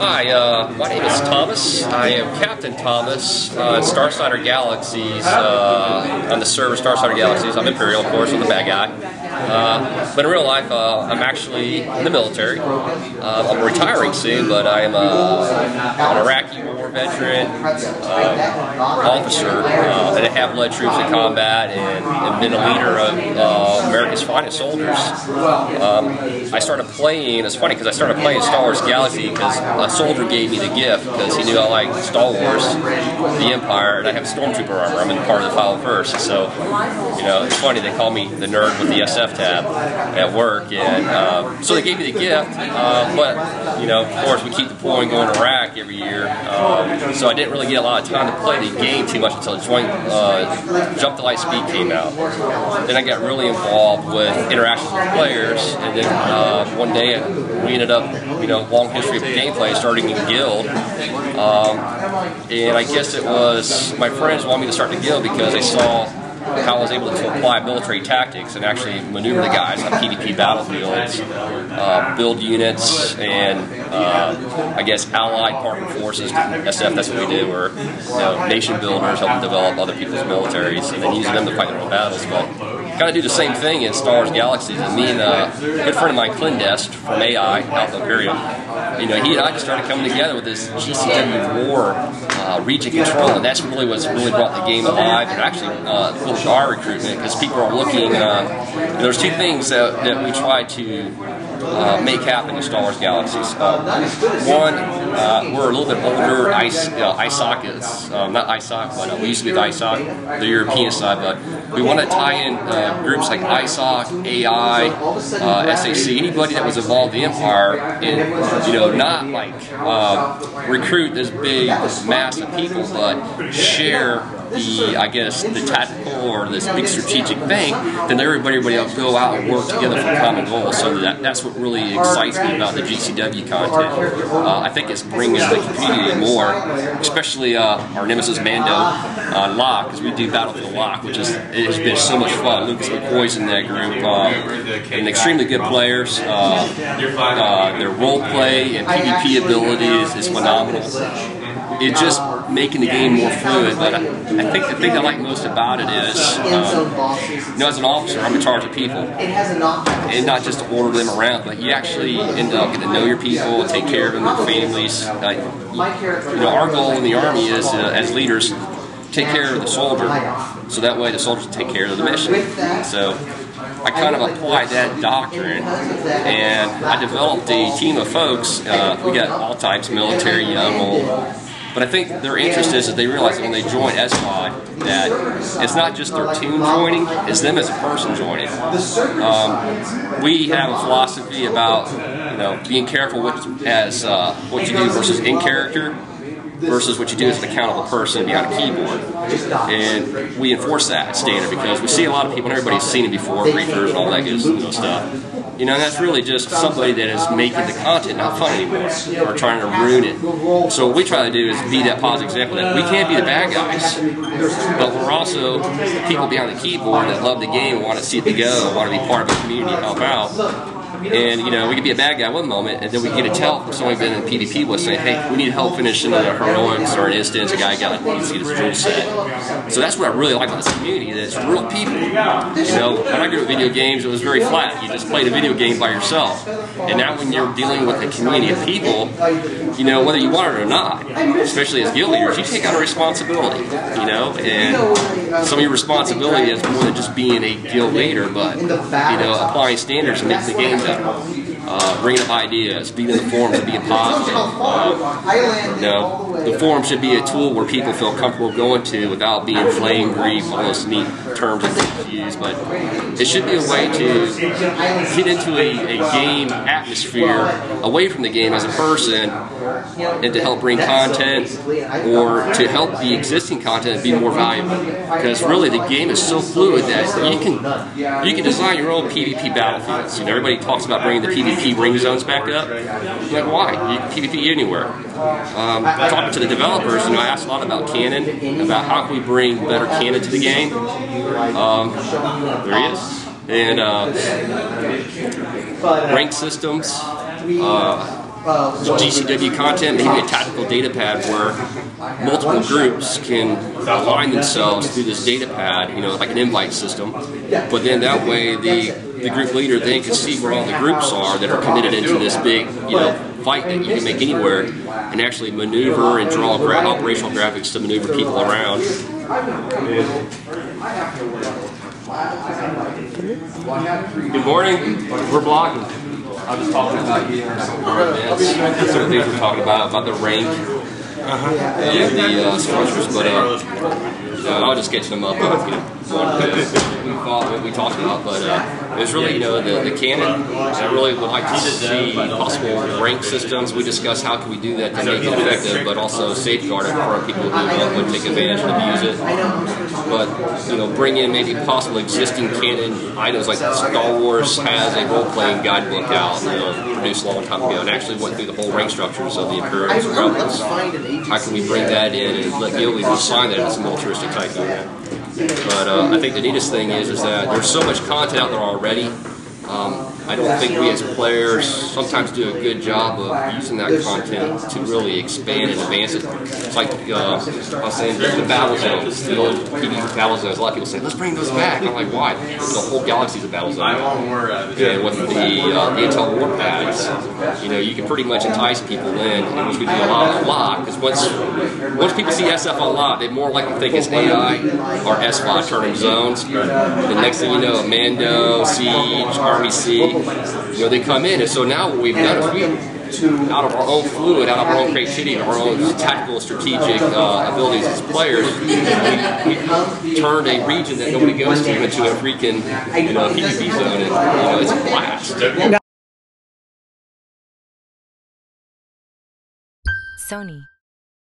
Hi, my name is Thomas. I am Captain Thomas at Starsider Galaxies, on the server Starsider Galaxies. I'm Imperial, of course, I'm the bad guy. But in real life, I'm actually in the military. I'm retiring soon, but I am an Iraqi war veteran officer, and I have led troops in combat and been a leader of America's finest soldiers. I started playing, it's funny because I started playing Star Wars Galaxies because a soldier gave me the gift because he knew I liked Star Wars, the Empire, and I have Stormtrooper armor. I'm in part of the File First, so you know it's funny they call me the nerd with the SF tab at work, and so they gave me the gift. But you know, of course, we keep deploying going to Iraq every year, so I didn't really get a lot of time to play the game too much until Jump to Light Speed came out. Then I got really involved with interactions with players, and then one day we ended up, you know, long history of gameplay, starting in Guild, and I guess it was my friends wanted me to start the Guild because they saw how I was able to apply military tactics and actually maneuver the guys on PvP battlefields, build units, and I guess allied partner forces. SF, that's what we do. We're nation builders, helping develop other people's militaries, and then using them to fight their own battles. But kind of do the same thing in Star Wars Galaxies. And me and a good friend of mine, Clandest from AI, Alpha Imperium, you know, he and I just started coming together with this GCW war region control, and that's really what's really brought the game alive, and actually pushed our recruitment because people are looking. There's two things that we try to make happen in Star Wars Galaxies. One, we're a little bit older ISOC is, not ISOC, but we used to be the ISOC, the European side, but we want to tie in groups like ISOC, AI, SAC, anybody that was involved in the Empire, and you know, not like recruit this big mass of people, but share the, I guess, the tactical or this big strategic thing, then everybody will go out and work together for common goals. So that's what really excites me about the GCW content. I think it's bringing the community more, especially our nemesis Mando on Lock, because we do Battlefield Lock, which it has been so much fun. Lucas McCoy's in that group, and extremely good players. Their role play and PvP ability is phenomenal. It's just making the game more fluid, but I think the thing I like most about it is, you know, as an officer, I'm in charge of people, and not just to order them around, but you actually end up getting to know your people, take care of them, their families. You know, our goal in the Army is, as leaders, take care of the soldier, so that way the soldiers take care of the mission. So I kind of applied that doctrine, and I developed a team of folks. We got all types, military, young, old. But I think their interest is that they realize that when they join SOE that it's not just their team joining, it's them as a person joining. We have a philosophy about, you know, being careful what you do versus in character versus what you do as an accountable person behind a keyboard. And we enforce that standard because we see a lot of people, and everybody's seen it before, griefers and all that good stuff. You know, and that's really just somebody that is making the content not fun anymore, or trying to ruin it. So what we try to do is be that positive example that we can't be the bad guys, but we're also people behind the keyboard that love the game and want to see it to go, and want to be part of a community and help out. And, you know, we could be a bad guy one moment, and then we get a tell from somebody been in PvP with saying, hey, we need help finishing the heroics, or an instance, a guy needs to get his jewel set. So that's what I really like about this community, that it's real people. You know, when I grew up with video games, it was very flat. You just played a video game by yourself. And now when you're dealing with a community of people, you know, whether you want it or not, especially as guild leaders, you take on a responsibility, you know, and some of your responsibility is more than just being a guild leader, but, you know, applying standards and making the game better. Bringing up ideas, being in the forums and being positive. You know, the forum should be a tool where people feel comfortable going to without being flame, grief, all those neat terms that people use, but it should be a way to get into a game atmosphere away from the game as a person, and to help bring content, or to help the existing content be more valuable. Because really the game is so fluid that you can design your own PvP battlefields. You know, everybody talks about bringing the PvP ring zones back up. Like, why? You can PvP anywhere. Talking to the developers, you know, I asked a lot about canon, about how can we bring better canon to the game. There he is. And rank systems. GCW content, maybe a tactical data pad where multiple groups can align themselves through this data pad, you know, like an invite system. But then that way the group leader then can see where all the groups are that are committed into this big, you know, fight that you can make anywhere, and actually maneuver and draw operational graphics to maneuver people around. Good morning. We're blogging. I was talking about here some of our events, some of the things we're talking about the rank and the structures, but I'll just get them up. What we talked about, but it was really, you know, the canon. I really would like to see possible rank systems. We discussed how can we do that to make it effective, but also safeguard it for people who would take advantage and abuse it. But, you know, bring in maybe possible existing canon items, like Star Wars has a role-playing guidebook out, you know, produced a long time ago, and actually went through the whole rank structures of the Imperials and Rebels. How can we bring that in and let Hjal even sign that as a militaristic type unit? But I think the neatest thing is that there's so much content out there already. I don't think we as players sometimes do a good job of using that content to really expand and advance it. It's like I was saying, the battle zones, the old PvP battle zones. A lot of people say, let's bring those back. I'm like, why? The whole galaxy's a battle zone. And with the Intel war pads, you know, you can pretty much entice people in, and which we do a lot. Because once people see SF a lot, they more likely think it's AI or SVOD turning zones. The next thing you know, Mando, Siege, Army C, you know, they come in, and so now what we've done is out of our own fluid, out of our own creativity, our own tactical, strategic abilities as players, we turned a region that nobody goes to into a freaking, you know, PvP zone, and, you know, it's a blast. Sony.